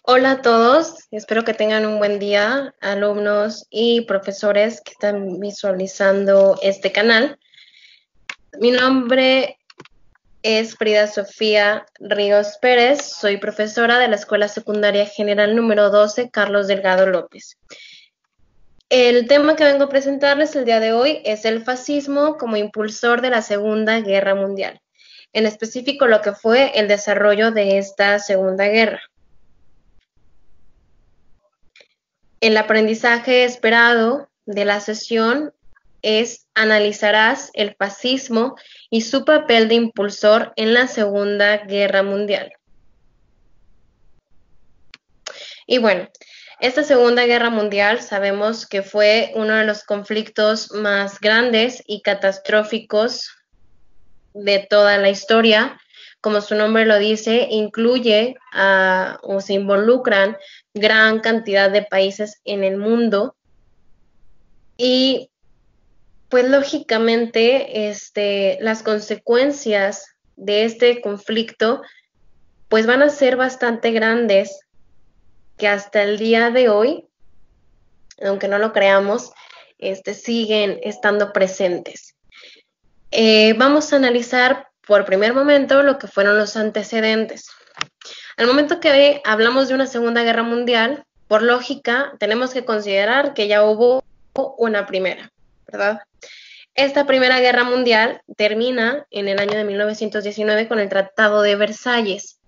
Hola a todos, espero que tengan un buen día, alumnos y profesores que están visualizando este canal. Mi nombre es Frida Sofía Ríos Pérez, soy profesora de la Escuela Secundaria General número 12, Carlos Delgado López. El tema que vengo a presentarles el día de hoy es el fascismo como impulsor de la Segunda Guerra Mundial, en específico lo que fue el desarrollo de esta Segunda Guerra. El aprendizaje esperado de la sesión es analizarás el fascismo y su papel de impulsor en la Segunda Guerra Mundial. Y bueno, esta Segunda Guerra Mundial sabemos que fue uno de los conflictos más grandes y catastróficos de toda la historia. Como su nombre lo dice, incluye o se involucran gran cantidad de países en el mundo y pues lógicamente las consecuencias de este conflicto pues van a ser bastante grandes que hasta el día de hoy, aunque no lo creamos, siguen estando presentes. Vamos a analizar por primer momento lo que fueron los antecedentes. Al momento que hablamos de una Segunda Guerra Mundial, por lógica, tenemos que considerar que ya hubo una primera, ¿verdad? Esta Primera Guerra Mundial termina en el año de 1919 con el Tratado de Versalles.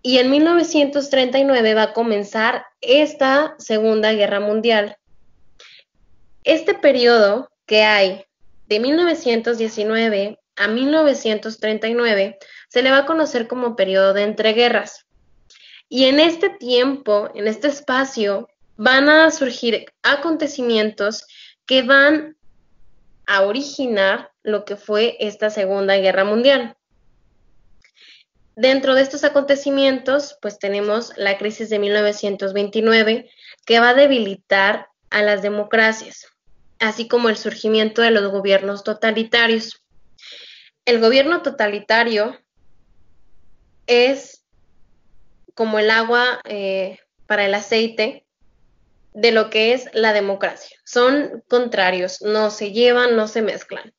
Y en 1939 va a comenzar esta Segunda Guerra Mundial. Este periodo que hay de 1919 a 1939 se le va a conocer como periodo de entreguerras. Y en este tiempo, en este espacio, van a surgir acontecimientos que van a originar lo que fue esta Segunda Guerra Mundial. Dentro de estos acontecimientos, pues tenemos la crisis de 1929, que va a debilitar a las democracias, así como el surgimiento de los gobiernos totalitarios. El gobierno totalitario es como el agua para el aceite de lo que es la democracia. Son contrarios, no se llevan, no se mezclan.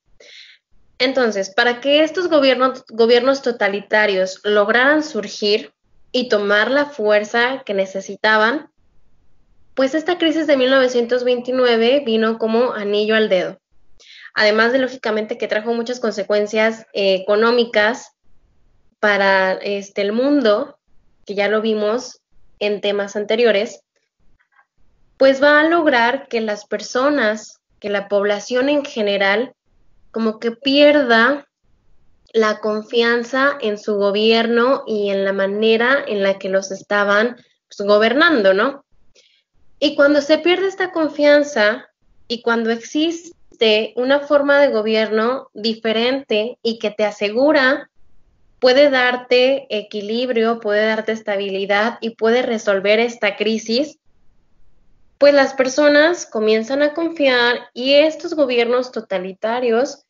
Entonces, para que estos gobiernos totalitarios lograran surgir y tomar la fuerza que necesitaban, pues esta crisis de 1929 vino como anillo al dedo. Además de, lógicamente, que trajo muchas consecuencias económicas para el mundo, que ya lo vimos en temas anteriores, pues va a lograr que las personas, que la población en general, como que pierda la confianza en su gobierno y en la manera en la que los estaban pues, gobernando, ¿no? Y cuando se pierde esta confianza y cuando existe una forma de gobierno diferente y que te asegura, puede darte equilibrio, puede darte estabilidad y puede resolver esta crisis, pues las personas comienzan a confiar y estos gobiernos totalitarios,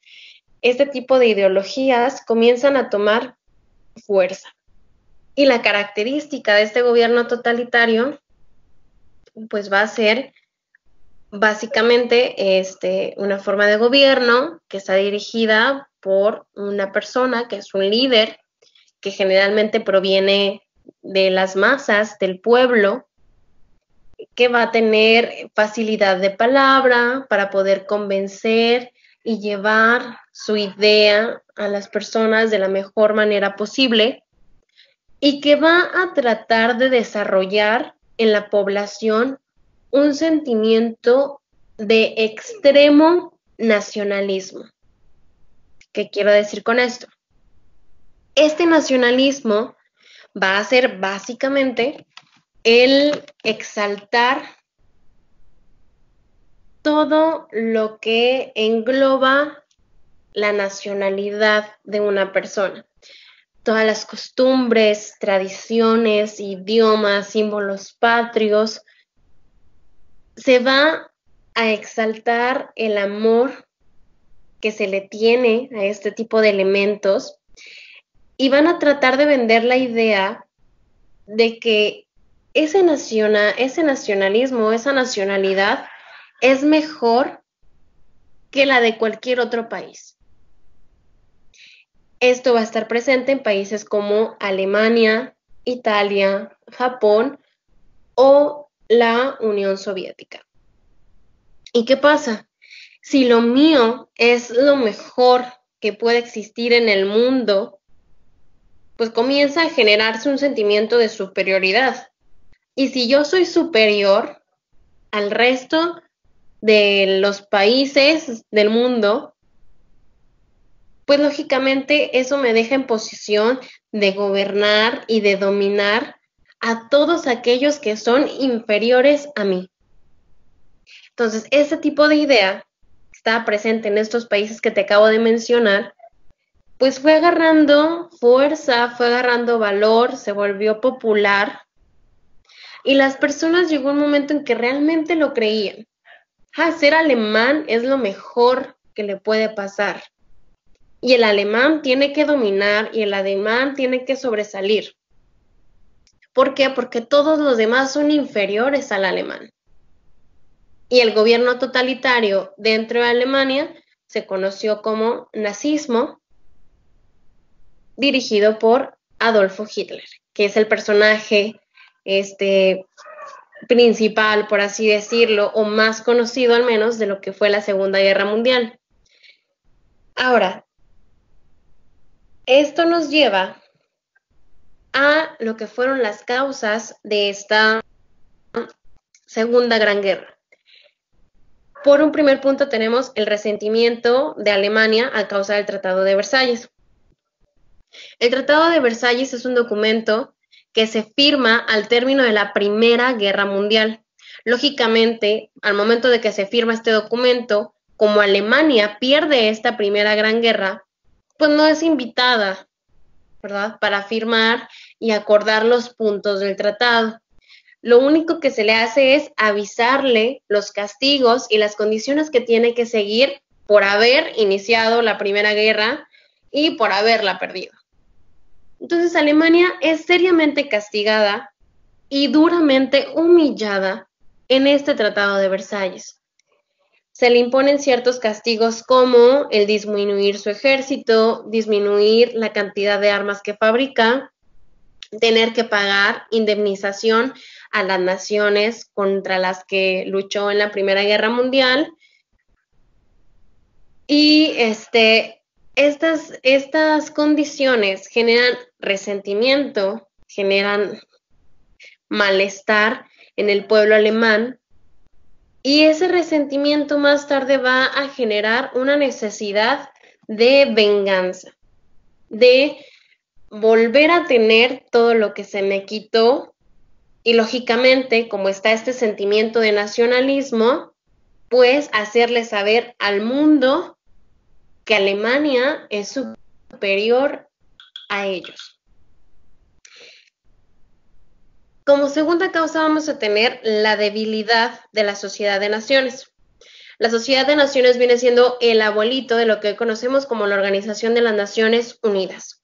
este tipo de ideologías comienzan a tomar fuerza. Y la característica de este gobierno totalitario, pues va a ser básicamente una forma de gobierno que está dirigida por una persona que es un líder, que generalmente proviene de las masas, del pueblo, que va a tener facilidad de palabra para poder convencer y llevar su idea a las personas de la mejor manera posible y que va a tratar de desarrollar en la población un sentimiento de extremo nacionalismo. ¿Qué quiero decir con esto? Este nacionalismo va a ser básicamente el exaltar todo lo que engloba la nacionalidad de una persona. Todas las costumbres, tradiciones, idiomas, símbolos patrios, se va a exaltar el amor que se le tiene a este tipo de elementos y van a tratar de vender la idea de que ese nacionalismo, esa nacionalidad es mejor que la de cualquier otro país. Esto va a estar presente en países como Alemania, Italia, Japón o la Unión Soviética. ¿Y qué pasa? Si lo mío es lo mejor que puede existir en el mundo, pues comienza a generarse un sentimiento de superioridad. Y si yo soy superior al resto de los países del mundo, pues lógicamente eso me deja en posición de gobernar y de dominar a todos aquellos que son inferiores a mí. Entonces, ese tipo de idea que está presente en estos países que te acabo de mencionar, pues fue agarrando fuerza, fue agarrando valor, se volvió popular y las personas llegó un momento en que realmente lo creían. Ser alemán es lo mejor que le puede pasar. Y el alemán tiene que dominar y el alemán tiene que sobresalir. ¿Por qué? Porque todos los demás son inferiores al alemán. Y el gobierno totalitario dentro de Alemania se conoció como nazismo, dirigido por Adolfo Hitler, que es el personaje principal, por así decirlo, o más conocido al menos de lo que fue la Segunda Guerra Mundial. Ahora, esto nos lleva a lo que fueron las causas de esta Segunda Gran Guerra. Por un primer punto tenemos el resentimiento de Alemania a causa del Tratado de Versalles. El Tratado de Versalles es un documento que se firma al término de la Primera Guerra Mundial. Lógicamente, al momento de que se firma este documento, como Alemania pierde esta Primera Gran Guerra, pues no es invitada, ¿verdad?, para firmar y acordar los puntos del tratado. Lo único que se le hace es avisarle los castigos y las condiciones que tiene que seguir por haber iniciado la Primera Guerra y por haberla perdido. Entonces Alemania es seriamente castigada y duramente humillada en este Tratado de Versalles. Se le imponen ciertos castigos como el disminuir su ejército, disminuir la cantidad de armas que fabrica, tener que pagar indemnización a las naciones contra las que luchó en la Primera Guerra Mundial. Y estas condiciones generan resentimiento, generan malestar en el pueblo alemán, y ese resentimiento más tarde va a generar una necesidad de venganza, de volver a tener todo lo que se me quitó. Y lógicamente, como está este sentimiento de nacionalismo, pues hacerle saber al mundo que Alemania es superior a ellos. Como segunda causa vamos a tener la debilidad de la Sociedad de Naciones. La Sociedad de Naciones viene siendo el abuelito de lo que conocemos como la Organización de las Naciones Unidas.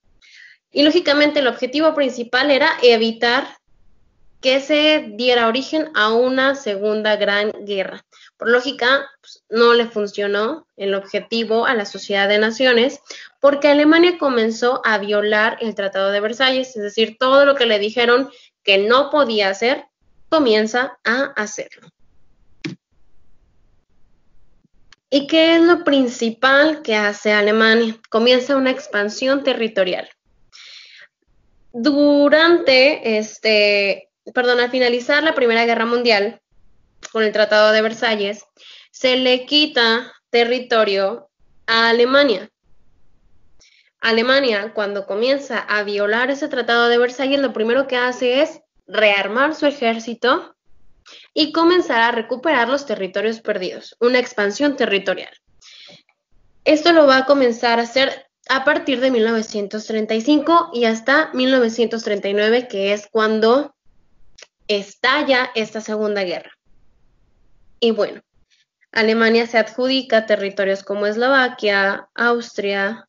Y lógicamente el objetivo principal era evitar que se diera origen a una segunda gran guerra. Por lógica, pues, no le funcionó el objetivo a la Sociedad de Naciones porque Alemania comenzó a violar el Tratado de Versalles, es decir, todo lo que le dijeron que no podía hacer, comienza a hacerlo. ¿Y qué es lo principal que hace Alemania? Comienza una expansión territorial. Al finalizar la Primera Guerra Mundial, con el Tratado de Versalles, se le quita territorio a Alemania. Alemania, cuando comienza a violar ese Tratado de Versalles, lo primero que hace es rearmar su ejército y comenzar a recuperar los territorios perdidos, una expansión territorial. Esto lo va a comenzar a hacer a partir de 1935 y hasta 1939, que es cuando estalla esta Segunda Guerra. Y bueno, Alemania se adjudica territorios como Eslovaquia, Austria,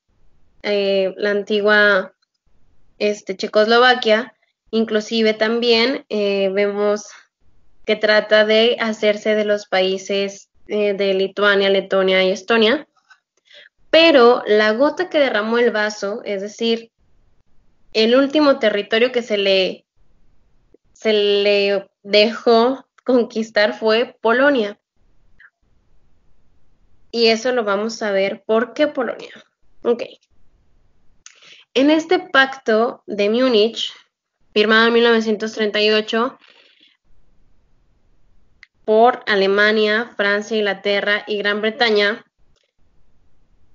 la antigua Checoslovaquia Inclusive también vemos que trata de hacerse de los países de Lituania, Letonia y Estonia, pero la gota que derramó el vaso, es decir, el último territorio que se le dejó conquistar fue Polonia. Y eso lo vamos a ver. ¿Por qué Polonia? Ok. En este pacto de Múnich, firmado en 1938 por Alemania, Francia, Inglaterra y Gran Bretaña,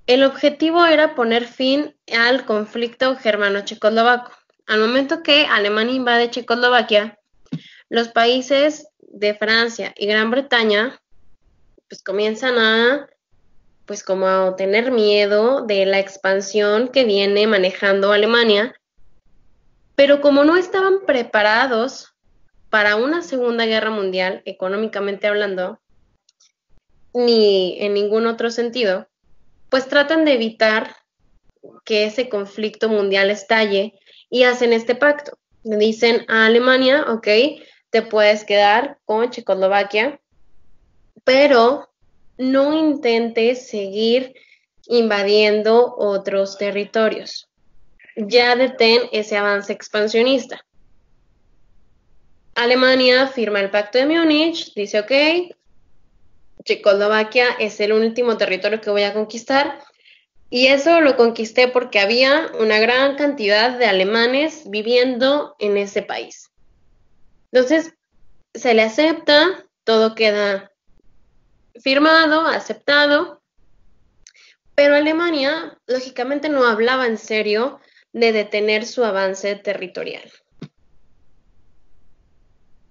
el objetivo era poner fin al conflicto germano-checoslovaco. Al momento que Alemania invade Checoslovaquia, los países de Francia y Gran Bretaña pues comienzan a como a tener miedo de la expansión que viene manejando Alemania, pero como no estaban preparados para una Segunda Guerra Mundial, económicamente hablando, ni en ningún otro sentido, pues tratan de evitar que ese conflicto mundial estalle y hacen este pacto. Le dicen a Alemania, ok, te puedes quedar con Checoslovaquia, pero no intentes seguir invadiendo otros territorios. Ya detén ese avance expansionista. Alemania firma el Pacto de Múnich, dice, ok, Checoslovaquia es el último territorio que voy a conquistar, y eso lo conquisté porque había una gran cantidad de alemanes viviendo en ese país. Entonces, se le acepta, todo queda firmado, aceptado, pero Alemania, lógicamente, no hablaba en serio de detener su avance territorial.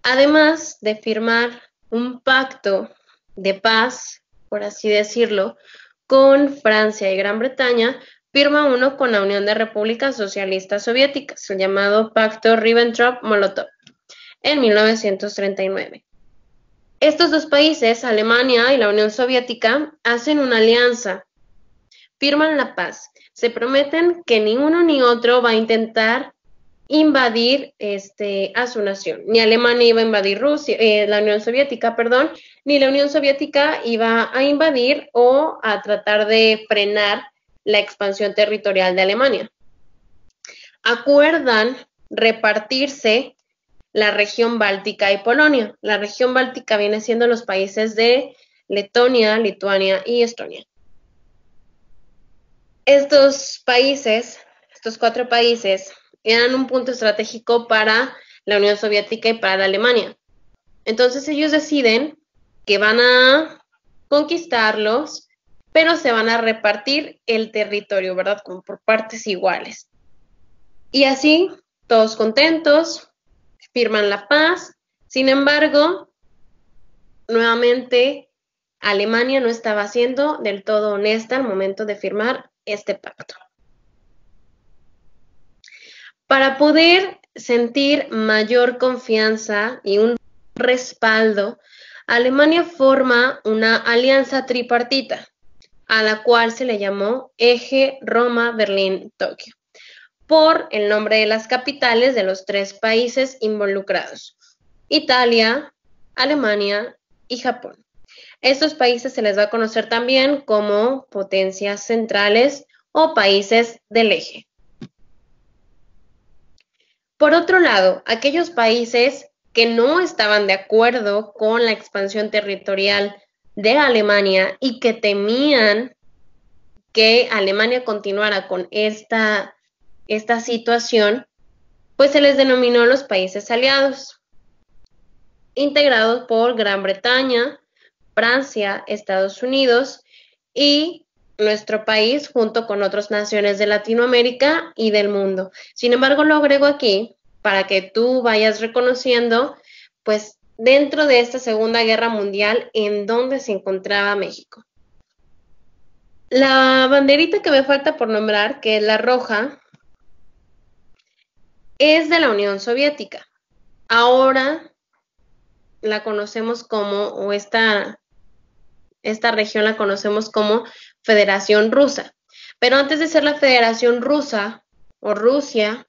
Además de firmar un pacto de paz, por así decirlo, con Francia y Gran Bretaña, firma uno con la Unión de Repúblicas Socialistas Soviéticas, el llamado Pacto Ribbentrop-Molotov, en 1939. Estos dos países, Alemania y la Unión Soviética, hacen una alianza, firman la paz, se prometen que ni uno ni otro va a intentar invadir a su nación. Ni Alemania iba a invadir Rusia, la Unión Soviética, perdón, ni la Unión Soviética iba a invadir o a tratar de frenar la expansión territorial de Alemania. Acuerdan repartirse la región báltica y Polonia. La región báltica viene siendo los países de Letonia, Lituania y Estonia. Estos países, estos 4 países, eran un punto estratégico para la Unión Soviética y para la Alemania. Entonces ellos deciden que van a conquistarlos, pero se van a repartir el territorio, ¿verdad? Como por partes iguales. Y así, todos contentos, firman la paz. Sin embargo, nuevamente, Alemania no estaba siendo del todo honesta al momento de firmar este pacto. Para poder sentir mayor confianza y un respaldo, Alemania forma una alianza tripartita, a la cual se le llamó Eje Roma-Berlín-Tokio, por el nombre de las capitales de los 3 países involucrados: Italia, Alemania y Japón. Estos países se les va a conocer también como potencias centrales o países del eje. Por otro lado, aquellos países que no estaban de acuerdo con la expansión territorial de Alemania y que temían que Alemania continuara con esta situación, pues se les denominó los países aliados, integrados por Gran Bretaña, Francia, Estados Unidos y nuestro país junto con otras naciones de Latinoamérica y del mundo. Sin embargo, lo agrego aquí para que tú vayas reconociendo, pues, dentro de esta Segunda Guerra Mundial, en dónde se encontraba México. La banderita que me falta por nombrar, que es la roja, es de la Unión Soviética. Ahora la conocemos como, o esta región la conocemos como Federación Rusa. Pero antes de ser la Federación Rusa o Rusia,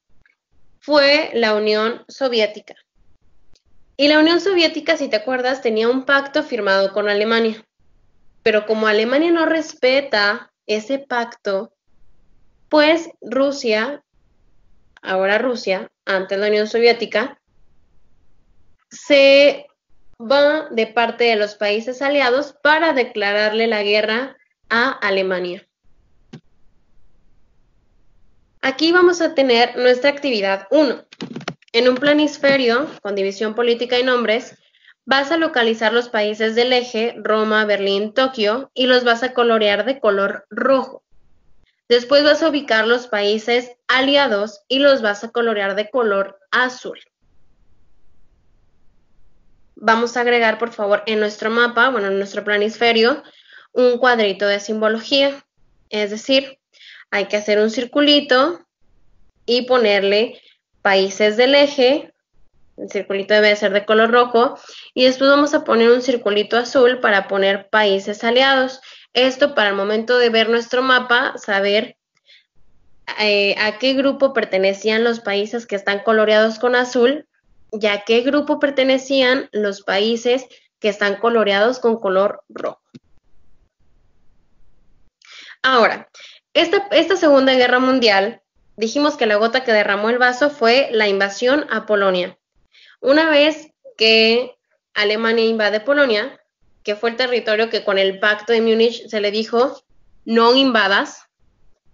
fue la Unión Soviética. Y la Unión Soviética, si te acuerdas, tenía un pacto firmado con Alemania. Pero como Alemania no respeta ese pacto, pues Rusia, ahora Rusia, antes la Unión Soviética, se va de parte de los países aliados para declararle la guerra a Alemania. Aquí vamos a tener nuestra actividad 1. En un planisferio con división política y nombres, vas a localizar los países del eje, Roma, Berlín, Tokio, y los vas a colorear de color rojo. Después vas a ubicar los países aliados y los vas a colorear de color azul. Vamos a agregar, por favor, en nuestro mapa, bueno, en nuestro planisferio, un cuadrito de simbología. Es decir, hay que hacer un circulito y ponerle países del eje. El circulito debe ser de color rojo. Y después vamos a poner un circulito azul para poner países aliados. Esto para el momento de ver nuestro mapa, saber a qué grupo pertenecían los países que están coloreados con azul y a qué grupo pertenecían los países que están coloreados con color rojo. Ahora, esta Segunda Guerra Mundial, dijimos que la gota que derramó el vaso fue la invasión a Polonia. Una vez que Alemania invade Polonia, que fue el territorio que con el Pacto de Múnich se le dijo no invadas,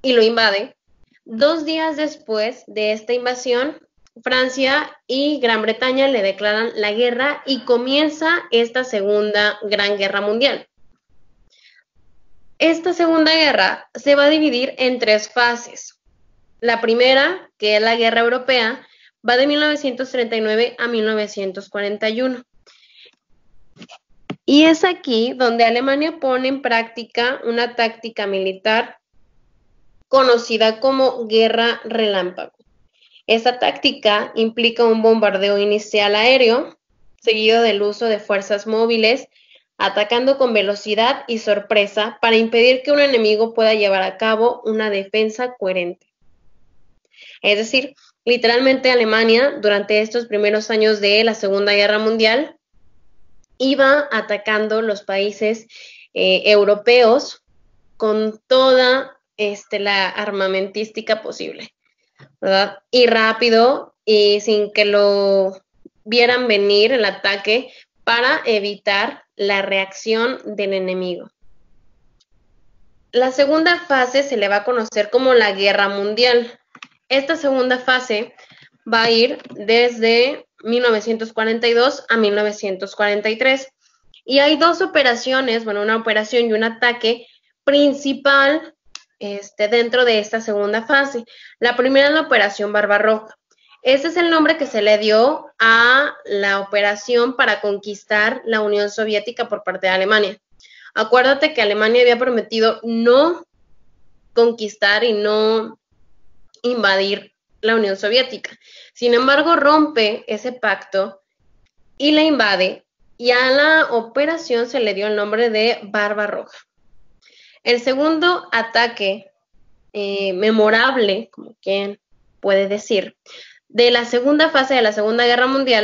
y lo invade, 2 días después de esta invasión, Francia y Gran Bretaña le declaran la guerra y comienza esta Segunda Gran Guerra Mundial. Esta Segunda Guerra se va a dividir en 3 fases. La primera, que es la Guerra Europea, va de 1939 a 1941. Y es aquí donde Alemania pone en práctica una táctica militar conocida como Guerra Relámpago. Esta táctica implica un bombardeo inicial aéreo, seguido del uso de fuerzas móviles, atacando con velocidad y sorpresa para impedir que un enemigo pueda llevar a cabo una defensa coherente. Es decir, literalmente Alemania, durante estos primeros años de la Segunda Guerra Mundial, iba atacando los países europeos con toda la armamentística posible, ¿verdad? Y rápido y sin que lo vieran venir el ataque para evitar la reacción del enemigo. La segunda fase se le va a conocer como la Guerra Mundial. Esta segunda fase va a ir desde 1942 a 1943. Y hay 2 operaciones, bueno, una operación y un ataque principal dentro de esta segunda fase. La primera es la Operación Barbarroja. Este es el nombre que se le dio a la operación para conquistar la Unión Soviética por parte de Alemania. Acuérdate que Alemania había prometido no conquistar y no invadir la Unión Soviética. Sin embargo, rompe ese pacto y la invade, y a la operación se le dio el nombre de Barbarroja. El segundo ataque memorable, como quien puede decir, de la segunda fase de la Segunda Guerra Mundial